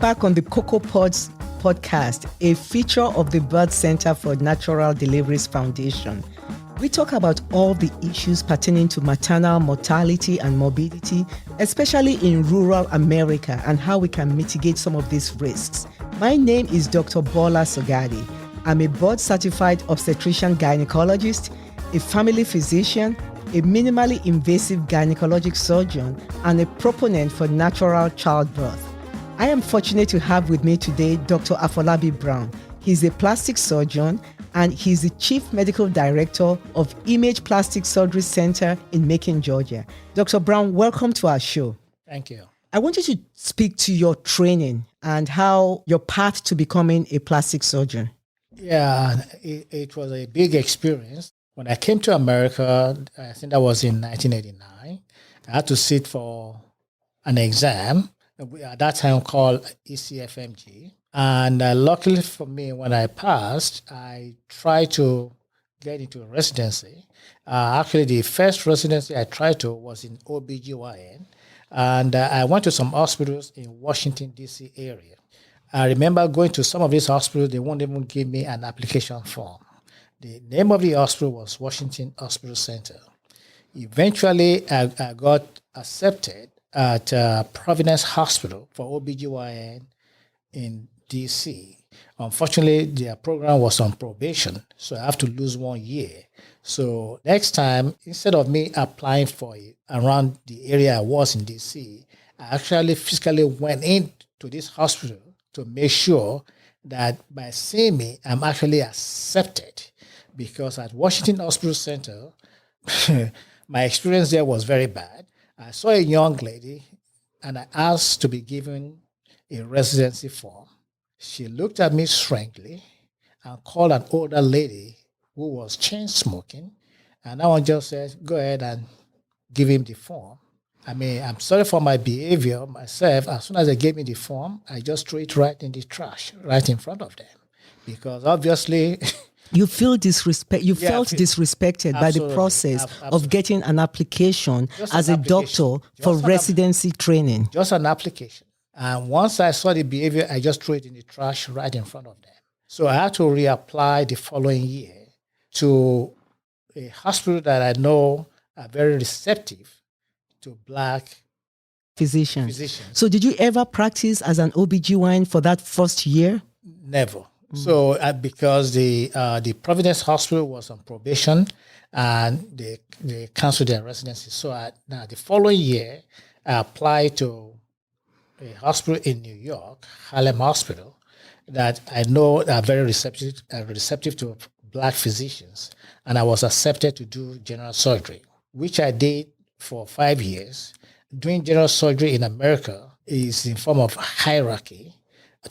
back on the Cocoa Pods podcast, a feature of the Birth Center for Natural Deliveries Foundation. We talk about all the issues pertaining to maternal mortality and morbidity, especially in rural America, and how we can mitigate some of these risks. My name is Dr. Bola Sogadi. I'm a board-certified obstetrician gynecologist, a family physician, a minimally invasive gynecologic surgeon, and a proponent for natural childbirth. I am fortunate to have with me today Dr. Afolabi Brown. He's a plastic surgeon and he's the Chief Medical Director of Image Plastic Surgery Center in Macon, Georgia. Dr. Brown, welcome to our show. Thank you. I want you to speak to your training and how your path to becoming a plastic surgeon. Yeah, it was a big experience. When I came to America, I think that was in 1989, I had to sit for an exam, at that time called ECFMG. And luckily for me, when I passed, I tried to get into a residency. Actually, the first residency I tried to was in OBGYN. And I went to some hospitals in Washington, D.C. area. I remember going to some of these hospitals, they won't even give me an application form. The name of the hospital was Washington Hospital Center. Eventually, I got accepted at Providence Hospital for OBGYN in D.C. Unfortunately, their program was on probation, so I have to lose 1 year. So next time, instead of me applying for it around the area I was in D.C., I actually physically went into this hospital to make sure that by seeing me, I'm actually accepted. Because at Washington Hospital Center, my experience there was very bad. I saw a young lady and I asked to be given a residency form. She looked at me strangely and called an older lady who was chain smoking. And that one just said, go ahead and give him the form. I mean, I'm sorry for my behavior myself. As soon as they gave me the form, I just threw it right in the trash, right in front of them. Because obviously... You felt disrespected by the process of getting an application as a doctor for residency training. Just an application. And once I saw the behavior, I just threw it in the trash right in front of them. So I had to reapply the following year to a hospital that I know are very receptive to Black physicians. So did you ever practice as an OBGYN for that first year? Never. So because the Providence Hospital was on probation and they canceled their residency. So now the following year, I applied to a hospital in New York, Harlem Hospital, that I know are very receptive to Black physicians. And I was accepted to do general surgery, which I did for 5 years. Doing general surgery in America is in form of hierarchy.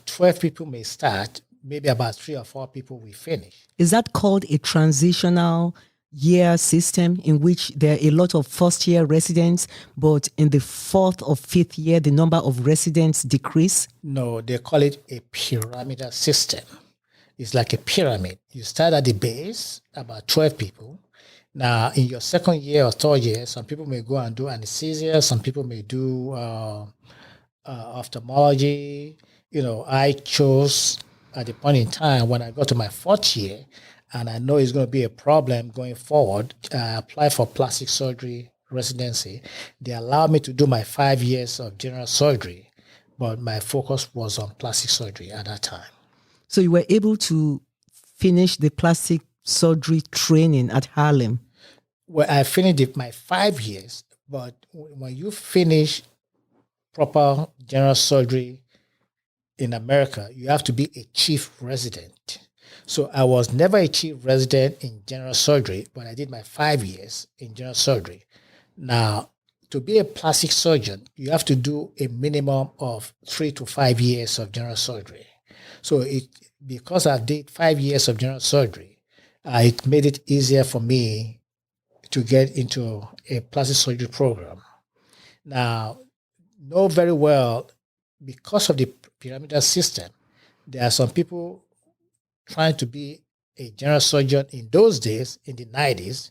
12 people may start, maybe about 3 or 4 people will finish. Is that called a transitional year system in which there are a lot of first-year residents, but in the 4th or 5th year, the number of residents decrease? No, they call it a pyramidal system. It's like a pyramid. You start at the base, about 12 people. Now, in your second year or third year, some people may go and do anesthesia. Some people may do ophthalmology. I chose at the point in time when I got to my 4th year, and I know it's going to be a problem going forward, I applied for plastic surgery residency. They allowed me to do my 5 years of general surgery, but my focus was on plastic surgery at that time. So you were able to finish the plastic surgery training at Harlem? Well, I finished my 5 years, but when you finish proper general surgery in America, you have to be a chief resident. So I was never a chief resident in general surgery, but I did my 5 years in general surgery. Now, to be a plastic surgeon, you have to do a minimum of 3 to 5 years of general surgery. So because I did 5 years of general surgery, it made it easier for me to get into a plastic surgery program. Now, know very well, because of the pyramidal system, there are some people trying to be a general surgeon in those days, in the 90s,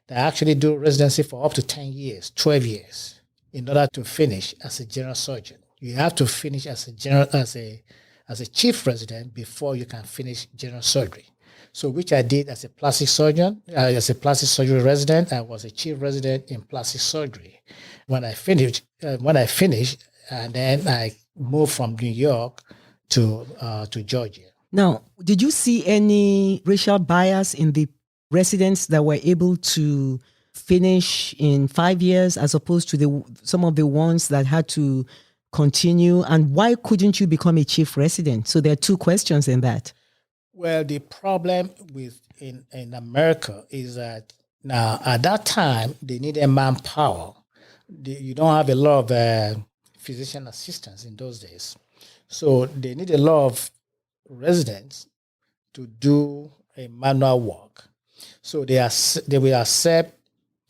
that actually do residency for up to 10 years, 12 years, in order to finish as a general surgeon. You have to finish as a chief resident before you can finish general surgery. So, which I did as a plastic surgeon, as a plastic surgery resident. I was a chief resident in plastic surgery. When I finished, and then I moved from New York to Georgia. Now, did you see any racial bias in the residents that were able to finish in 5 years as opposed to some of the ones that had to continue? And why couldn't you become a chief resident? So there are two questions in that. Well, the problem in America is that now at that time they needed manpower. You don't have a lot of physician assistants in those days, so they need a lot of residents to do a manual work. So they will accept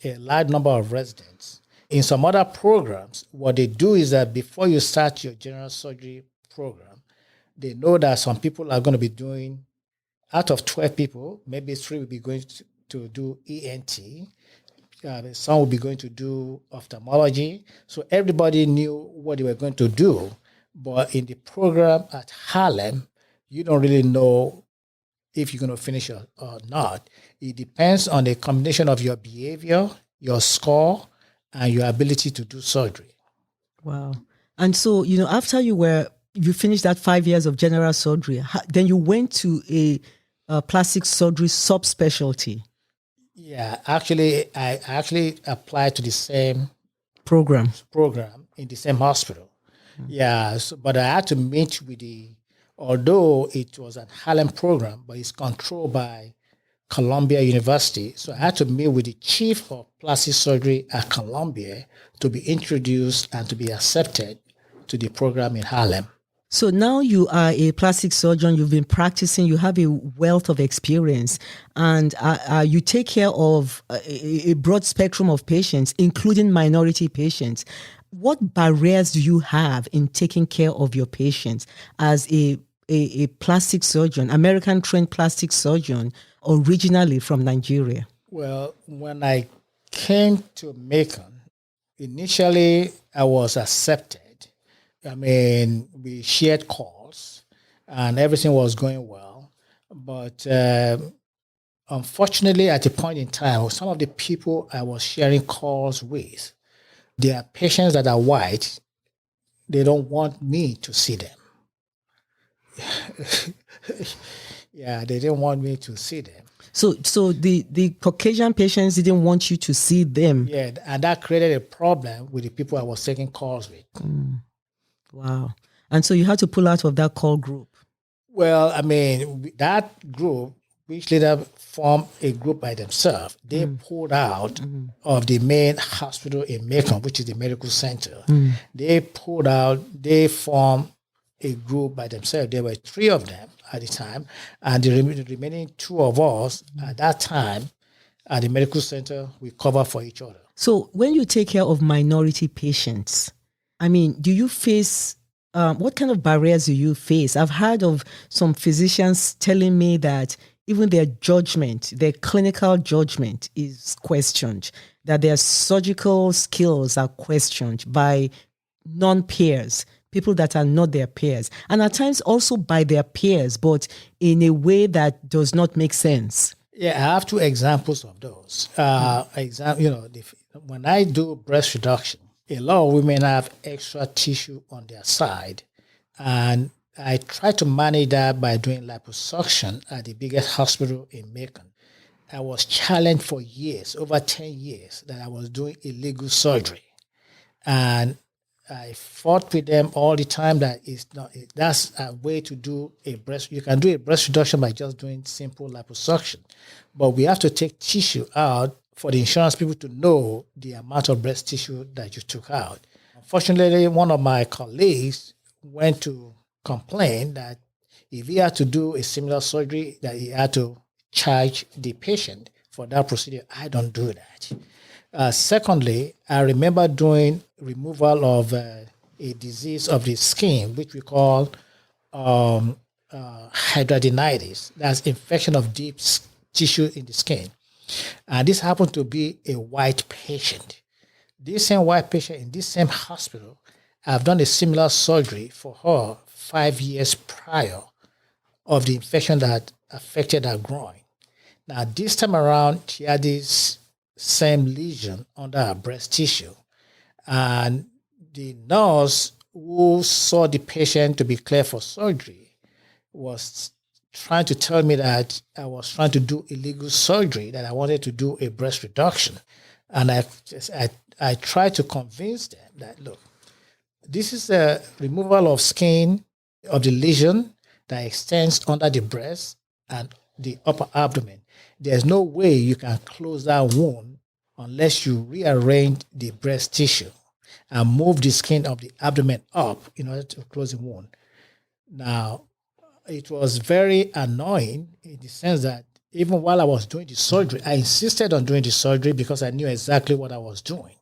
a large number of residents. In some other programs, what they do is that before you start your general surgery program, they know that some people are going to be doing, out of 12 people, maybe 3 will be going to do ENT. Some will be going to do ophthalmology. So everybody knew what they were going to do. But in the program at Harlem, you don't really know if you're going to finish or not. It depends on a combination of your behavior, your score, and your ability to do surgery. Wow. And so, after you finished that 5 years of general surgery, then you went to a plastic surgery subspecialty. Yeah, actually, I applied to the same program in the same hospital. Mm-hmm. Yeah, but I had to meet with although it was an Harlem program, but it's controlled by Columbia University. So I had to meet with the chief of plastic surgery at Columbia to be introduced and to be accepted to the program in Harlem. So now you are a plastic surgeon, you've been practicing, you have a wealth of experience, and you take care of a broad spectrum of patients, including minority patients. What barriers do you have in taking care of your patients as a plastic surgeon, American-trained plastic surgeon, originally from Nigeria? Well, when I came to Macon, initially I was accepted. I mean, we shared calls and everything was going well. But unfortunately, at a point in time, some of the people I was sharing calls with, they are patients that are white. They don't want me to see them. Yeah, they didn't want me to see them. So the Caucasian patients didn't want you to see them. Yeah, and that created a problem with the people I was taking calls with. Mm. Wow. And so you had to pull out of that call group. Well, I mean, that group, which later formed a group by themselves, they pulled out of the main hospital in Macon, which is the medical center. They pulled out, they formed a group by themselves. There were 3 of them at the time, and the remaining 2 of us at that time at the medical center, we cover for each other. So when you take care of minority patients, I mean, do you face, what kind of barriers do you face? I've heard of some physicians telling me that even their judgment, their clinical judgment is questioned, that their surgical skills are questioned by non-peers, people that are not their peers, and at times also by their peers, but in a way that does not make sense. Yeah, I have 2 examples of those. When I do breast reduction, a lot of women have extra tissue on their side, and I try to manage that by doing liposuction at the biggest hospital in Macon. I was challenged for years, over 10 years, that I was doing illegal surgery. And I fought with them all the time that that's a way to do a breast. You can do a breast reduction by just doing simple liposuction. But we have to take tissue out for the insurance people to know the amount of breast tissue that you took out. Unfortunately, one of my colleagues went to complain that if he had to do a similar surgery, that he had to charge the patient for that procedure. I don't do that. Secondly, I remember doing removal of a disease of the skin, which we call hidradenitis. That's infection of deep tissue in the skin. And this happened to be a white patient. This same white patient in this same hospital, I've done a similar surgery for her 5 years prior of the infection that affected her groin. Now, this time around, she had this same lesion under her breast tissue. And the nurse who saw the patient to be clear for surgery was trying to tell me that I was trying to do illegal surgery, that I wanted to do a breast reduction. And I tried to convince them that, look, this is a removal of skin of the lesion that extends under the breast and the upper abdomen. There's no way you can close that wound unless you rearrange the breast tissue and move the skin of the abdomen up in order to close the wound. Now, it was very annoying in the sense that even while I was doing the surgery, I insisted on doing the surgery because I knew exactly what I was doing.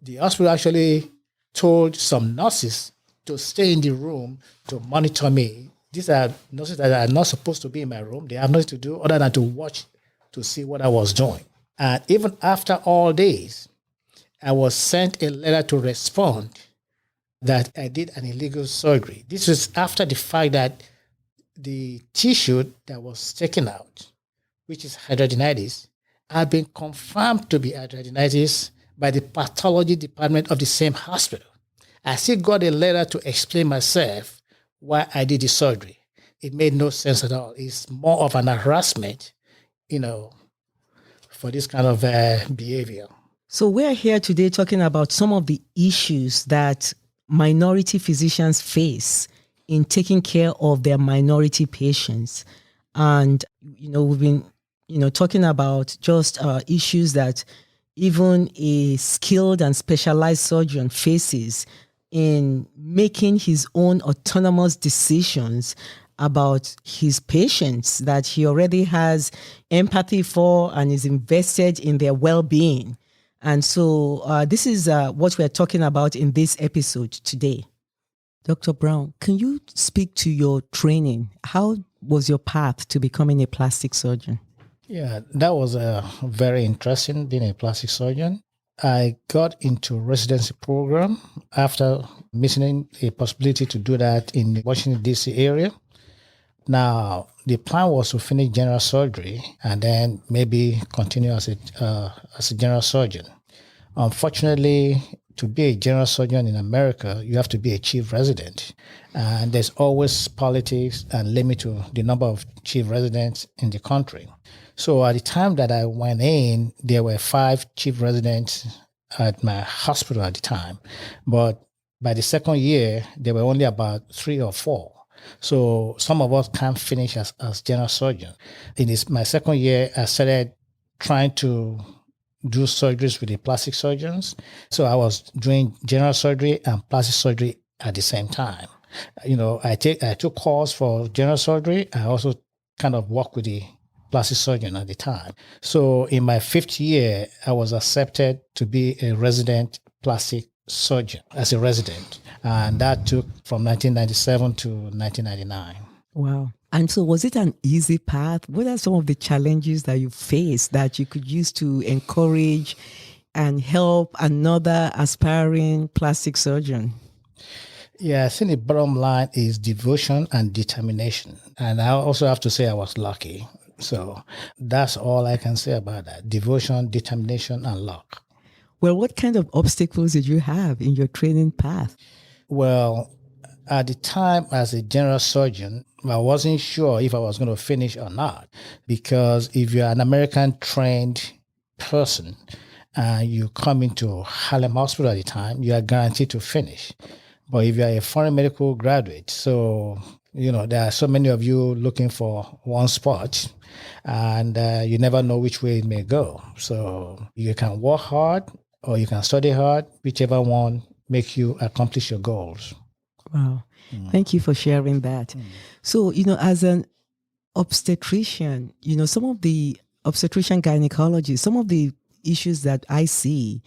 The hospital actually told some nurses to stay in the room to monitor me. These are nurses that are not supposed to be in my room. They have nothing to do other than to watch to see what I was doing. And even after all this, I was sent a letter to respond that I did an illegal surgery. This was after the fact that the tissue that was taken out, which is hidradenitis, had been confirmed to be hidradenitis by the pathology department of the same hospital. I still got a letter to explain myself why I did the surgery. It made no sense at all. It's more of an harassment, for this kind of behavior. So we're here today talking about some of the issues that minority physicians face in taking care of their minority patients. And, we've been, talking about just issues that even a skilled and specialized surgeon faces in making his own autonomous decisions about his patients that he already has empathy for and is invested in their well-being. And so this is what we're talking about in this episode today. Dr. Brown, can you speak to your training? How was your path to becoming a plastic surgeon? Yeah, that was very interesting, being a plastic surgeon. I got into residency program after missing a possibility to do that in the Washington, D.C. area. Now, the plan was to finish general surgery and then maybe continue as a general surgeon. Unfortunately, to be a general surgeon in America, you have to be a chief resident. And there's always politics and limit to the number of chief residents in the country. So at the time that I went in, there were 5 chief residents at my hospital at the time. But by the second year, there were only about 3 or 4. So some of us can't finish as general surgeon. In my second year, I started trying to do surgeries with the plastic surgeons. So I was doing general surgery and plastic surgery at the same time. I took course for general surgery. I also kind of worked with the plastic surgeon at the time. So in my 5th year, I was accepted to be a resident plastic surgeon as a resident. And that took from 1997 to 1999. Wow. And so was it an easy path? What are some of the challenges that you faced that you could use to encourage and help another aspiring plastic surgeon? Yeah, I think the bottom line is devotion and determination. And I also have to say I was lucky. So that's all I can say about that. Devotion, determination, and luck. Well, what kind of obstacles did you have in your training path? Well, at the time as a general surgeon, I wasn't sure if I was going to finish or not. Because if you're an American trained person and you come into Harlem Hospital at the time, you are guaranteed to finish. But if you're a foreign medical graduate, so, there are so many of you looking for one spot and you never know which way it may go. So you can work hard or you can study hard, whichever one makes you accomplish your goals. Wow. Thank you for sharing that. So, as an obstetrician, some of the obstetrician gynecology, some of the issues that I see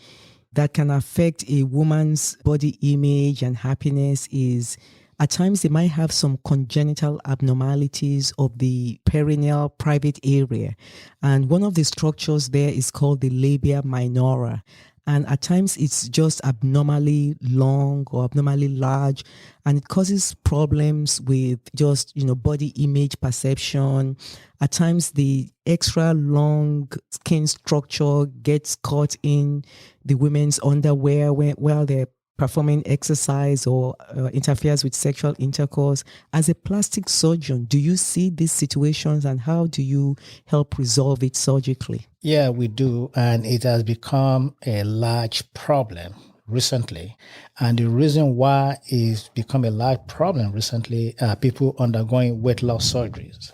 that can affect a woman's body image and happiness is at times they might have some congenital abnormalities of the perineal private area. And one of the structures there is called the labia minora. And at times it's just abnormally long or abnormally large, and it causes problems with just, body image perception. At times the extra long skin structure gets caught in the women's underwear while they're performing exercise, or interferes with sexual intercourse. As a plastic surgeon, do you see these situations, and how do you help resolve it surgically? Yeah, we do. And it has become a large problem recently. And the reason why it's become a large problem recently are people undergoing weight loss surgeries.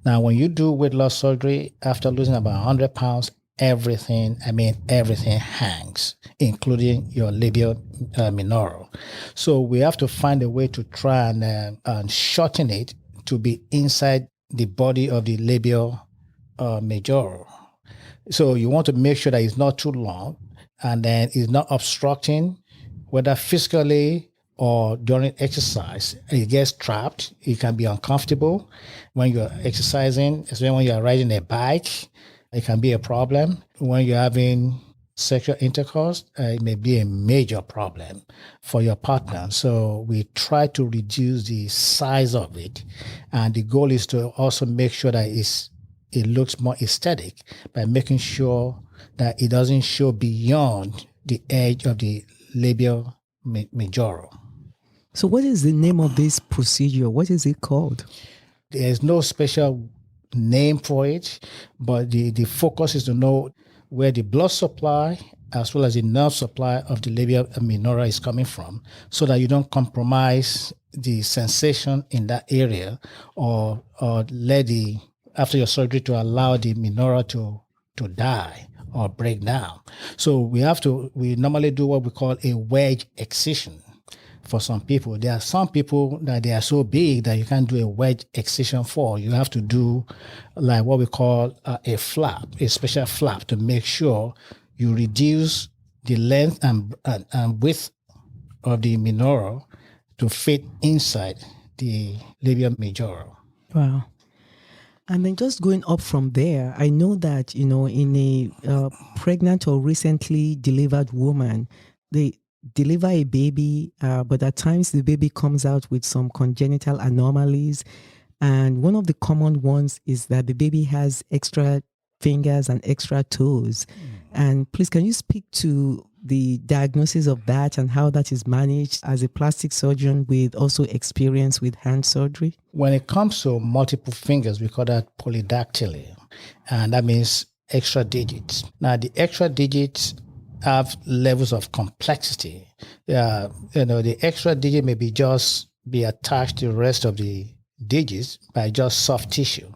Now, when you do weight loss surgery, after losing about 100 pounds, everything hangs, including your labia minora. So we have to find a way to try and shorten it to be inside the body of the labia majora. So you want to make sure that it's not too long, and then it's not obstructing, whether physically or during exercise. It gets trapped. It can be uncomfortable when you're exercising, especially when you're riding a bike. It can be a problem. When you're having sexual intercourse, it may be a major problem for your partner. So we try to reduce the size of it. And the goal is to also make sure that it looks more aesthetic by making sure that it doesn't show beyond the edge of the labia majora. So what is the name of this procedure? What is it called? There's no special name for it, but the focus is to know where the blood supply as well as the nerve supply of the labia minora is coming from, so that you don't compromise the sensation in that area, or let after your surgery to allow the minora to die or break down. So we normally do what we call a wedge excision. For some people, there are some people that they are so big that you can't do a wedge excision for. You have to do like what we call a flap, a special flap, to make sure you reduce the length and width of the minora to fit inside the labia majora. Wow. And then just going up from there, I know that, in a pregnant or recently delivered woman, they deliver a baby, but at times the baby comes out with some congenital anomalies. And one of the common ones is that the baby has extra fingers and extra toes. And please, can you speak to the diagnosis of that and how that is managed as a plastic surgeon with also experience with hand surgery? When it comes to multiple fingers, we call that polydactyly, and that means extra digits. Now, the extra digits have levels of complexity. The extra digit may be attached to the rest of the digits by just soft tissue,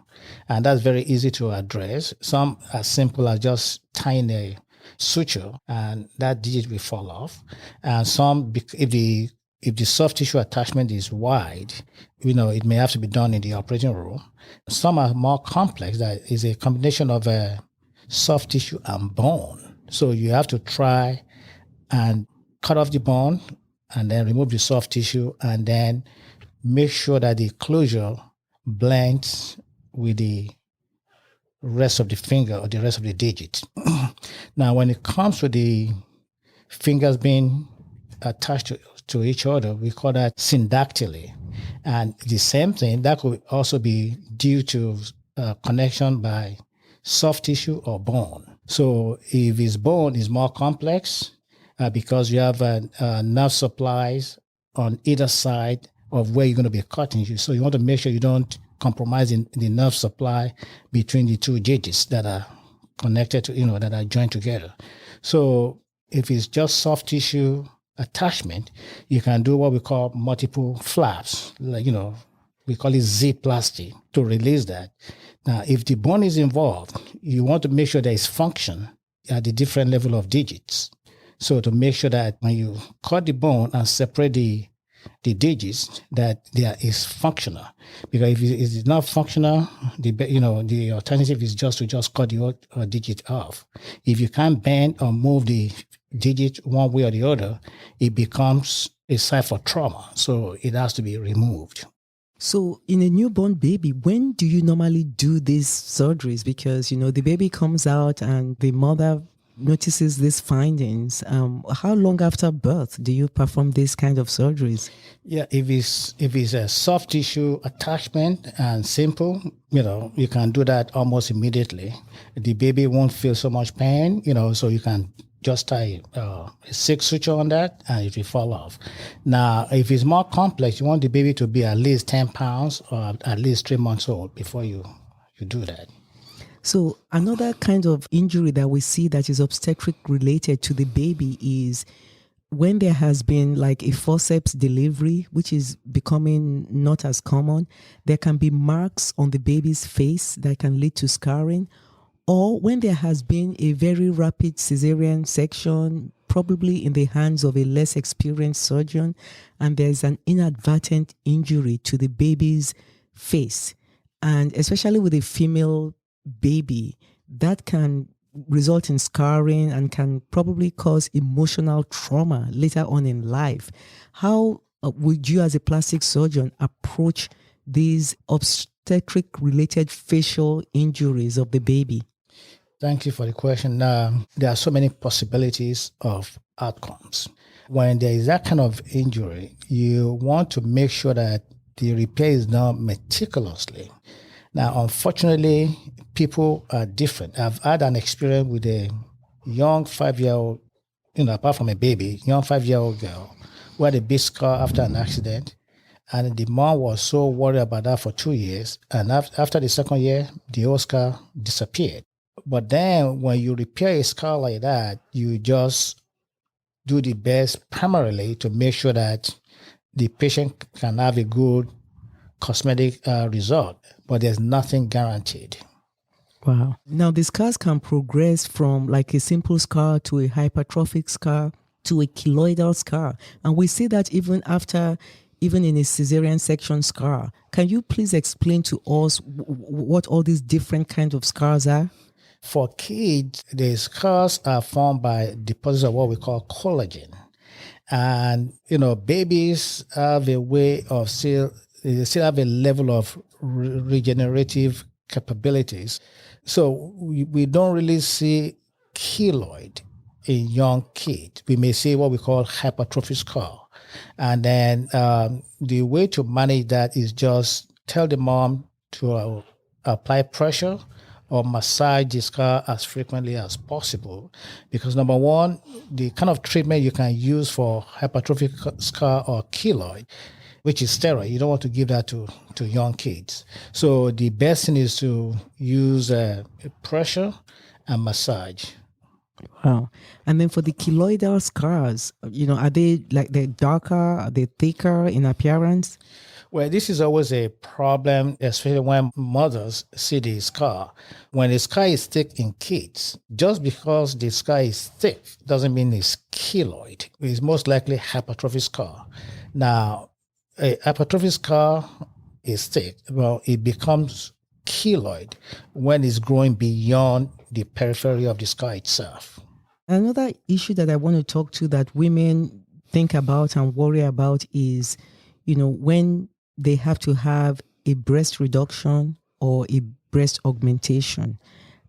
and that's very easy to address. Some as simple as just tying a suture, and that digit will fall off. And some, if the soft tissue attachment is wide, it may have to be done in the operating room. Some are more complex. That is a combination of soft tissue and bone. So you have to try and cut off the bone and then remove the soft tissue, and then make sure that the closure blends with the rest of the finger or the rest of the digit. Now, when it comes to the fingers being attached to each other, we call that syndactyly. And the same thing, that could also be due to connection by soft tissue or bone. So if his bone is more complex, because you have nerve supplies on either side of where you're going to be cutting you. So you want to make sure you don't compromise the nerve supply between the two digits that are connected to, that are joined together. So if it's just soft tissue attachment, you can do what we call multiple flaps, like, we call it Z-plasty, to release that. Now, if the bone is involved, you want to make sure there is function at the different level of digits. So to make sure that when you cut the bone and separate the digits, that there is functional. Because if it's not functional, the alternative is just to cut the digit off. If you can't bend or move the digit one way or the other, it becomes a sign for trauma. So it has to be removed. So in a newborn baby, when do you normally do these surgeries? Because, the baby comes out and the mother notices these findings, how long after birth do you perform these kind of surgeries? Yeah, if it's a soft tissue attachment and simple, you can do that almost immediately. The baby won't feel so much pain, so you can just tie a 6 suture on that and it will fall off. Now, if it's more complex, you want the baby to be at least 10 pounds or at least 3 months old before you do that. So another kind of injury that we see that is obstetric related to the baby is when there has been like a forceps delivery, which is becoming not as common. There can be marks on the baby's face that can lead to scarring, or when there has been a very rapid cesarean section, probably in the hands of a less experienced surgeon, and there's an inadvertent injury to the baby's face. And especially with a female baby, that can result in scarring and can probably cause emotional trauma later on in life. How would you as a plastic surgeon approach these obstetric-related facial injuries of the baby? Thank you for the question. There are so many possibilities of outcomes. When there is that kind of injury, you want to make sure that the repair is done meticulously. Now, unfortunately, people are different. I've had an experience with a young 5-year-old, apart from a baby, young 5-year-old girl who had a big scar after an accident. And the mom was so worried about that for 2 years. And after the second year, the whole scar disappeared. But then when you repair a scar like that, you just do the best primarily to make sure that the patient can have a good cosmetic result, but there's nothing guaranteed. Wow. Now, the scars can progress from like a simple scar to a hypertrophic scar to a keloidal scar. And we see that even in a cesarean section scar. Can you please explain to us what all these different kinds of scars are? For kids, the scars are formed by deposits of what we call collagen. And, babies have a way of they still have a level of regenerative capabilities. So we don't really see keloid in young kids. We may see what we call hypertrophic scar. And then the way to manage that is just tell the mom to apply pressure or massage the scar as frequently as possible. Because number one, the kind of treatment you can use for hypertrophic scar or keloid, which is steroid. You don't want to give that to young kids. So the best thing is to use pressure and massage. Wow. And then for the keloidal scars, are they like they're darker? Are they thicker in appearance? Well, this is always a problem, especially when mothers see the scar. When the scar is thick in kids, just because the scar is thick doesn't mean it's keloid. It's most likely hypertrophic scar. Now, a hypertrophic scar is thick. Well, it becomes keloid when it's growing beyond the periphery of the scar itself. Another issue that I want to talk to that women think about and worry about is, when they have to have a breast reduction or a breast augmentation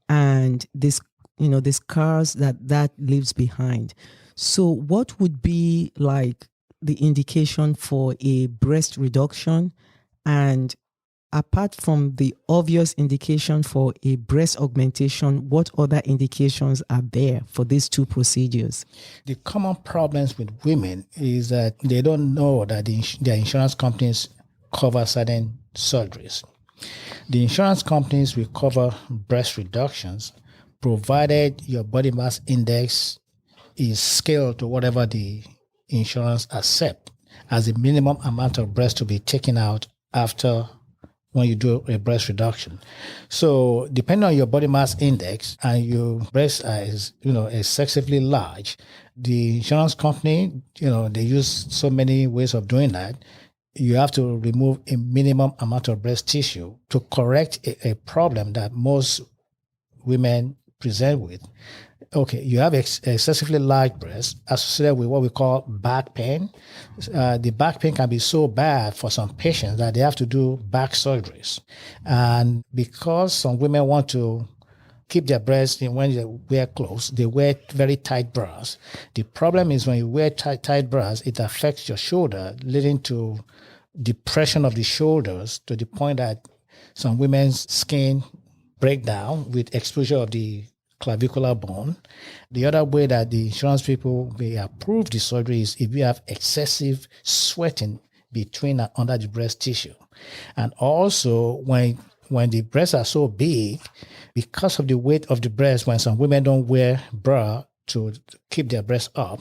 and this, the scars that leaves behind. So what would be like the indication for a breast reduction, and apart from the obvious indication for a breast augmentation, what other indications are there for these two procedures? The common problems with women is that they don't know that their insurance companies cover certain surgeries. The insurance companies will cover breast reductions provided your body mass index is scaled to whatever the insurance accept as the minimum amount of breast to be taken out after when you do a breast reduction. So depending on your body mass index and your breast is, excessively large, the insurance company, they use so many ways of doing that. You have to remove a minimum amount of breast tissue to correct a problem that most women present with. Okay, you have excessively large breasts associated with what we call back pain. The back pain can be so bad for some patients that they have to do back surgeries. And because some women want to keep their breasts in when they wear clothes. They wear very tight bras. The problem is when you wear tight bras, it affects your shoulder, leading to depression of the shoulders to the point that some women's skin break down with exposure of the clavicular bone. The other way that the insurance people may approve the surgery is if you have excessive sweating between and under the breast tissue. And also when the breasts are so big, because of the weight of the breast, when some women don't wear bra to keep their breasts up,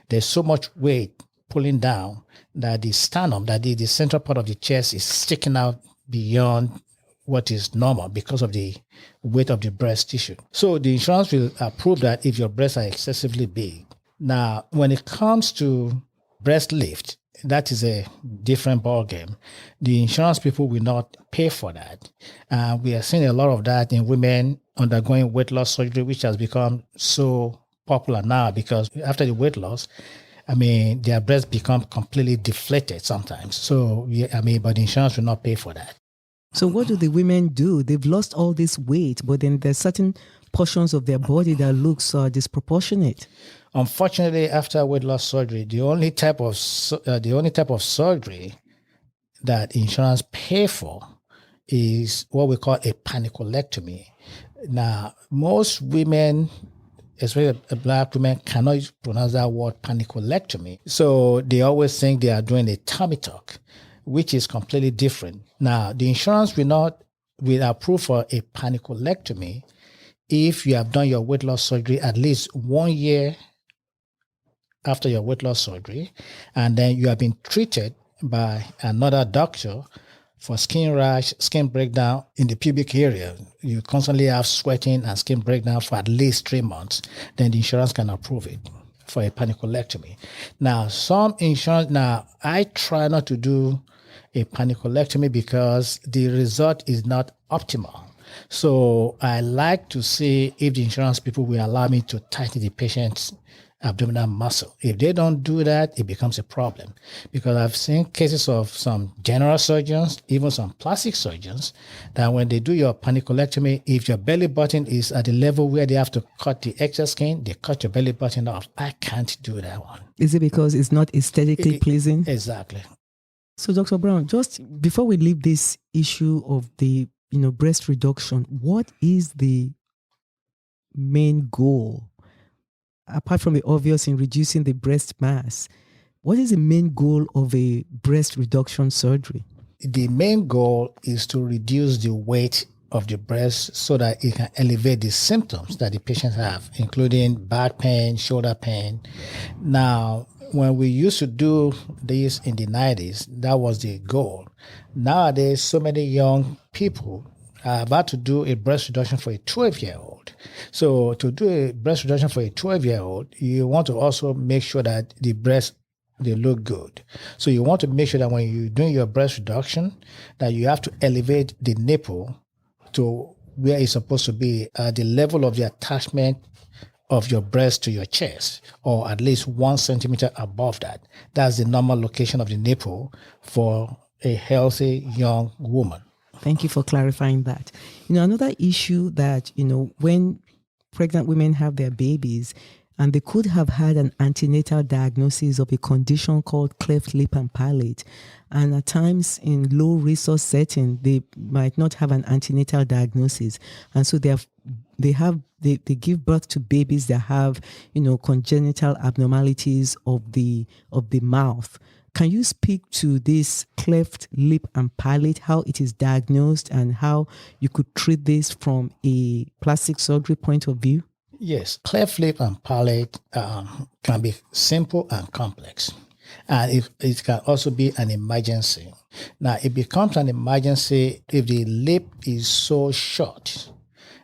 there's so much weight pulling down that the sternum, that the central part of the chest is sticking out beyond what is normal because of the weight of the breast tissue. So the insurance will approve that if your breasts are excessively big. Now, when it comes to breast lift, that is a different ballgame. The insurance people will not pay for that. We are seeing a lot of that in women undergoing weight loss surgery, which has become so popular now because after the weight loss, their breasts become completely deflated sometimes. So, but the insurance will not pay for that. So what do the women do? They've lost all this weight, but then there's certain portions of their body that looks disproportionate. Unfortunately, after weight loss surgery, the only type of surgery that insurance pay for is what we call a paniculectomy. Now, most women, especially Black women, cannot pronounce that word paniculectomy. So they always think they are doing a tummy tuck, which is completely different. Now, the insurance will approve for a paniculectomy if you have done your weight loss surgery at least 1 year after your weight loss surgery, and then you have been treated by another doctor for skin rash, skin breakdown in the pubic area. You constantly have sweating and skin breakdown for at least 3 months, then the insurance can approve it for a paniculectomy. Now, I try not to do a paniculectomy because the result is not optimal. So I like to see if the insurance people will allow me to tighten the patient's abdominal muscle. If they don't do that, it becomes a problem. Because I've seen cases of some general surgeons, even some plastic surgeons, that when they do your paniculectomy, if your belly button is at the level where they have to cut the excess skin, they cut your belly button off. I can't do that one. Is it because it's not aesthetically pleasing? Exactly. So, Dr. Brown, just before we leave this issue of the breast reduction, what is the main goal? Apart from the obvious in reducing the breast mass, what is the main goal of a breast reduction surgery? The main goal is to reduce the weight of the breast so that it can elevate the symptoms that the patients have, including back pain, shoulder pain. Now, when we used to do this in the 90s, that was the goal. Nowadays, so many young people are about to do a breast reduction for a 12-year-old. So to do a breast reduction for a 12-year-old, you want to also make sure that the breasts, they look good. So you want to make sure that when you're doing your breast reduction, that you have to elevate the nipple to where it's supposed to be at the level of the attachment of your breast to your chest, or at least 1 centimeter above that. That's the normal location of the nipple for a healthy young woman. Thank you for clarifying that. Another issue that, when pregnant women have their babies, and they could have had an antenatal diagnosis of a condition called cleft lip and palate. And at times in low resource setting, they might not have an antenatal diagnosis. And so they give birth to babies that have, congenital abnormalities of the mouth. Can you speak to this cleft lip and palate, how it is diagnosed and how you could treat this from a plastic surgery point of view? Yes, cleft lip and palate can be simple and complex. And it can also be an emergency. Now, it becomes an emergency if the lip is so short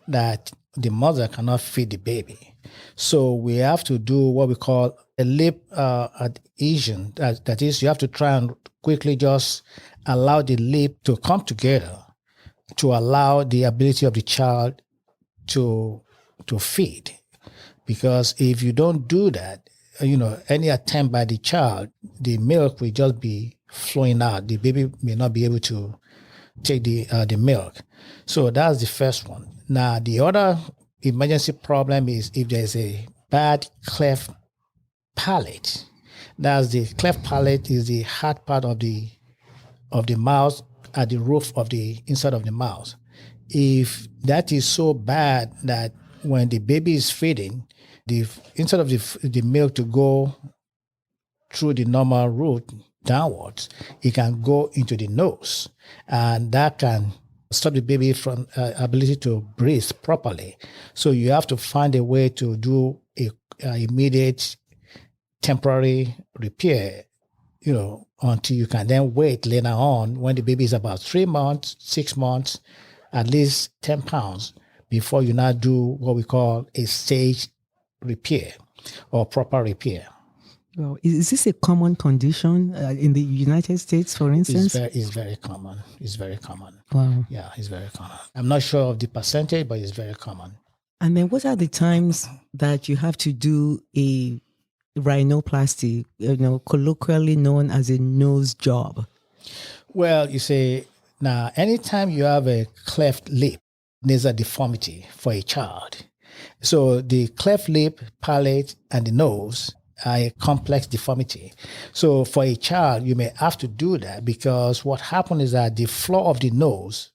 that the mother cannot feed the baby. So we have to do what we call a lip adhesion. That is, you have to try and quickly just allow the lip to come together to allow the ability of the child to feed. Because if you don't do that, any attempt by the child, the milk will just be flowing out. The baby may not be able to take the milk. So that's the first one. Now, the other emergency problem is if there's a bad cleft palate. That's the cleft palate is the hard part of the mouth at the roof of the inside of the mouth. If that is so bad that when the baby is feeding, instead of the milk to go through the normal route downwards, it can go into the nose, and that can stop the baby from ability to breathe properly. So you have to find a way to do a immediate temporary repair, until you can then wait later on when the baby is about 3 months, 6 months, at least 10 pounds, before you now do what we call a stage repair or proper repair. Well, is this a common condition in the United States, for instance? It's very common. It's very common. Wow. Yeah, it's very common. I'm not sure of the percentage, but it's very common. And then what are the times that you have to do a rhinoplasty, colloquially known as a nose job? Well, you see, now, anytime you have a cleft lip, there's a deformity for a child. So the cleft lip, palate, and the nose are a complex deformity. So for a child, you may have to do that because what happens is that the floor of the nose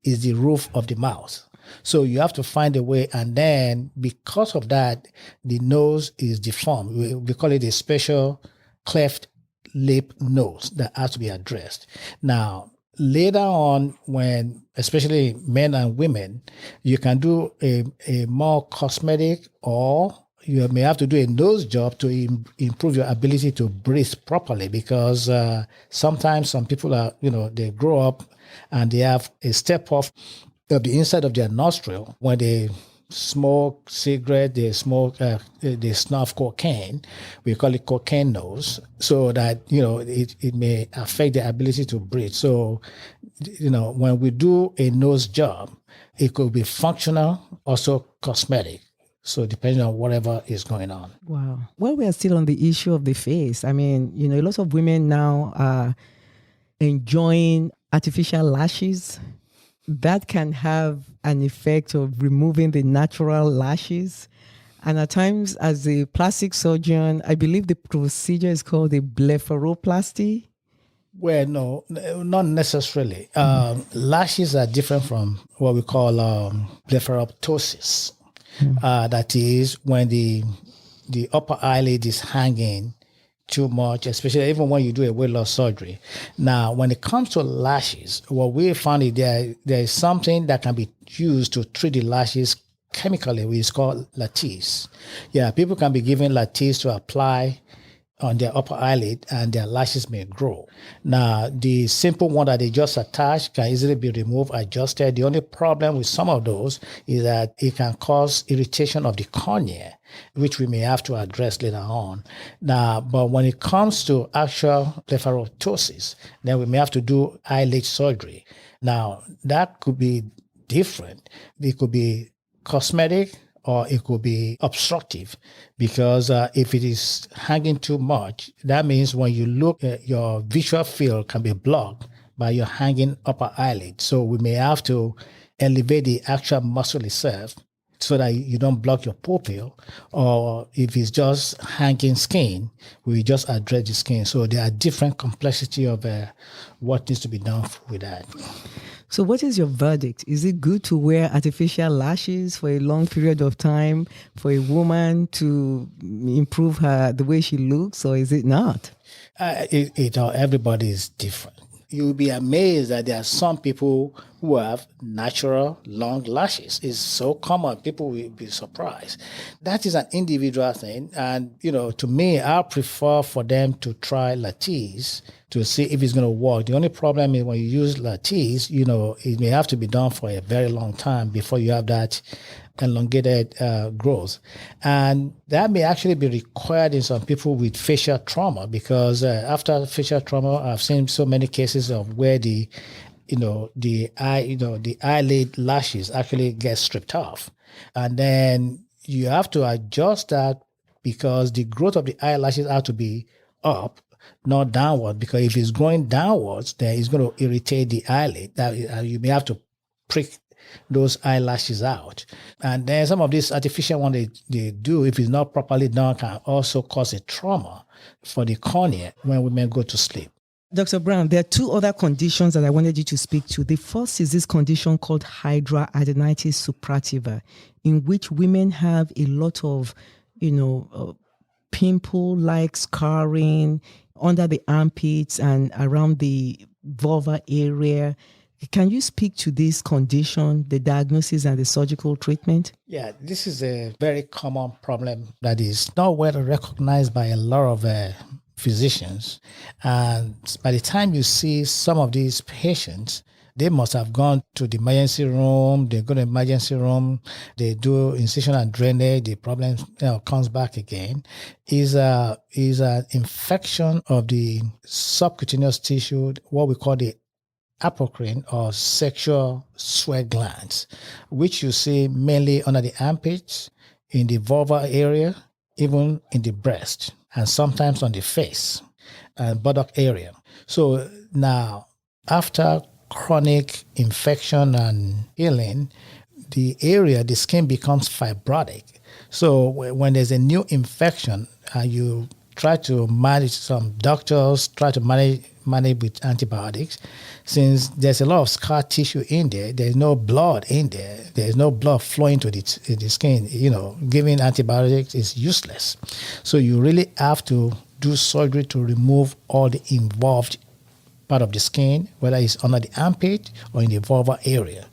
is the roof of the mouth. So you have to find a way, and then because of that, the nose is deformed. We call it a special cleft lip nose that has to be addressed. Now, later on, when especially men and women, you can do a more cosmetic, or you may have to do a nose job to improve your ability to breathe properly, because sometimes some people are, they grow up and they have a step off of the inside of their nostril when they smoke cigarette, they snuff cocaine. We call it cocaine nose, so that it may affect their ability to breathe. So when we do a nose job, it could be functional, also cosmetic. So depending on whatever is going on. Wow. Well, we are still on the issue of the face. I mean, a lot of women now are enjoying artificial lashes. That can have an effect of removing the natural lashes. And at times, as a plastic surgeon, I believe the procedure is called a blepharoplasty. Well, no, not necessarily. Lashes are different from what we call blepharoptosis. That is when the upper eyelid is hanging too much, especially even when you do a weight loss surgery. Now, when it comes to lashes, what we found is there is something that can be used to treat the lashes chemically, which is called lattice. Yeah, people can be given lattice to apply on their upper eyelid, and their lashes may grow. Now, the simple one that they just attach can easily be removed, adjusted. The only problem with some of those is that it can cause irritation of the cornea, which we may have to address later on. Now, but when it comes to actual blepharoptosis, then we may have to do eyelid surgery. Now, that could be different. It could be cosmetic, or it could be obstructive, because if it is hanging too much, that means when you look, your visual field can be blocked by your hanging upper eyelid. So we may have to elevate the actual muscle itself so that you don't block your pupil, or if it's just hanging skin, we just address the skin. So there are different complexity of what needs to be done with that. So what is your verdict? Is it good to wear artificial lashes for a long period of time for a woman to improve the way she looks, or is it not? Everybody is different. You'll be amazed that there are some people who have natural long lashes. It's so common. People will be surprised. That is an individual thing. And, to me, I prefer for them to try lattice to see if it's going to work. The only problem is when you use lattice, it may have to be done for a very long time before you have that elongated growth. And that may actually be required in some people with facial trauma, because after facial trauma, I've seen so many cases of where the eyelid lashes actually get stripped off. And then you have to adjust that, because the growth of the eyelashes have to be up, not downward, because if it's going downwards, then it's going to irritate the eyelid. That you may have to prick those eyelashes out. And then some of these artificial ones they do, if it's not properly done, can also cause a trauma for the cornea when women go to sleep. Dr. Brown, there are two other conditions that I wanted you to speak to. The first is this condition called hidradenitis suppurativa, in which women have a lot of, pimple-like scarring under the armpits and around the vulva area. Can you speak to this condition, the diagnosis and the surgical treatment? Yeah, this is a very common problem that is not well recognized by a lot of physicians. And by the time you see some of these patients, they must have gone to the emergency room. They go to the emergency room. They do incision and drainage. The problem comes back again. Is an infection of the subcutaneous tissue, what we call the apocrine or sexual sweat glands, which you see mainly under the armpits, in the vulva area, even in the breast, and sometimes on the face and buttock area. So now, after chronic infection and healing, the skin becomes fibrotic. So when there's a new infection, you try to manage, some doctors try to manage with antibiotics. Since there's a lot of scar tissue in there, there's no blood in there, there's no blood flowing to the skin, giving antibiotics is useless. So you really have to do surgery to remove all the involved part of the skin, whether it's under the armpit or in the vulva area.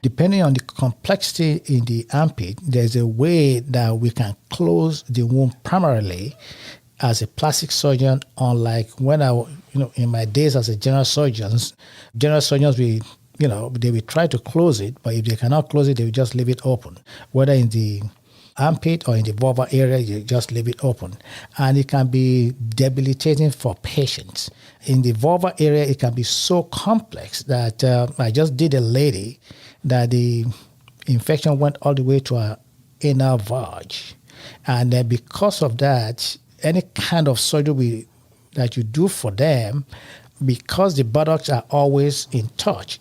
Depending on the complexity in the armpit, there's a way that we can close the wound primarily as a plastic surgeon, unlike when in my days as a general surgeons, they will try to close it, but if they cannot close it, they will just leave it open. Whether in the armpit or in the vulva area, you just leave it open. And it can be debilitating for patients. In the vulva area, it can be so complex that I just did a lady that the infection went all the way to her anal vag. And then because of that, any kind of surgery that you do for them, because the buttocks are always in touch,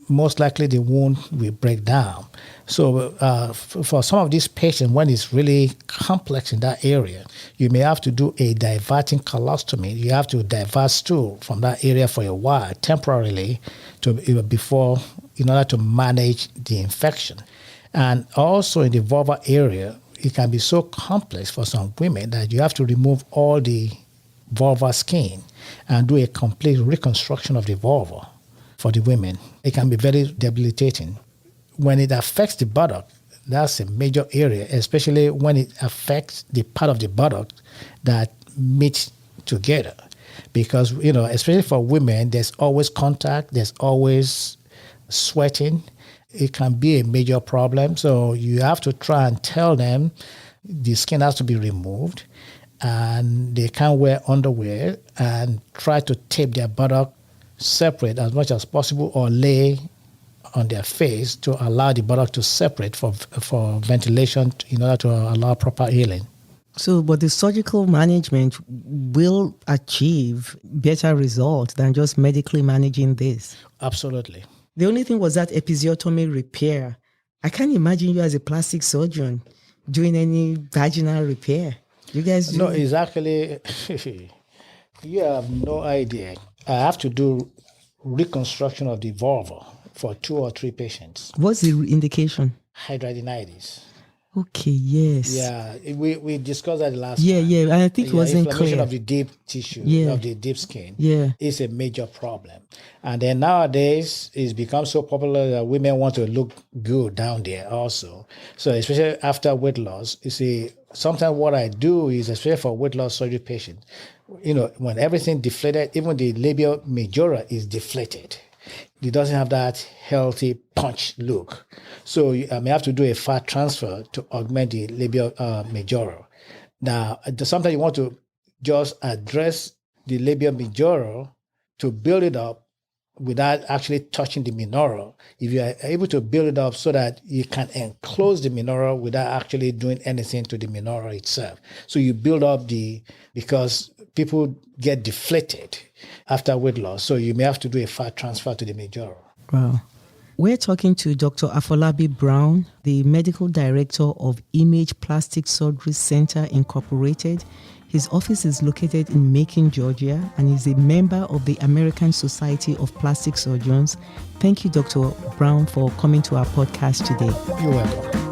most likely the wound will break down. So for some of these patients, when it's really complex in that area, you may have to do a diverting colostomy. You have to divert stool from that area for a while, temporarily, in order to manage the infection. And also in the vulva area, it can be so complex for some women that you have to remove all the vulva skin and do a complete reconstruction of the vulva for the women. It can be very debilitating. When it affects the buttock, that's a major area, especially when it affects the part of the buttock that meets together. Because, especially for women, there's always contact, there's always sweating. It can be a major problem. So you have to try and tell them the skin has to be removed and they can't wear underwear, and try to tape their buttock separate as much as possible, or lay on their face to allow the buttock to separate for ventilation in order to allow proper healing. So, but the surgical management will achieve better results than just medically managing this? Absolutely. The only thing was that episiotomy repair. I can't imagine you as a plastic surgeon doing any vaginal repair. You guys do? No, it's actually, you have no idea. I have to do reconstruction of the vulva for 2 or 3 patients. What's the indication? Hidradenitis. Okay, yes. Yeah, we discussed that last time. Yeah, I think it wasn't inflammation clear. of the deep tissue, of the deep skin, is a major problem. And then nowadays, it's become so popular that women want to look good down there also. So especially after weight loss, you see, sometimes what I do is, especially for weight loss surgery patients, when everything deflated, even the labia majora is deflated. It doesn't have that healthy punch look. So I may have to do a fat transfer to augment the labia majora. Now, sometimes you want to just address the labia majora to build it up without actually touching the minora. If you are able to build it up so that you can enclose the minora without actually doing anything to the minora itself. So you build up because people get deflated after weight loss. So you may have to do a fat transfer to the majora. Wow. We're talking to Dr. Afolabi Brown, the Medical Director of Image Plastic Surgery Center Incorporated. His office is located in Macon, Georgia, and is a member of the American Society of Plastic Surgeons. Thank you, Dr. Brown, for coming to our podcast today. You're welcome.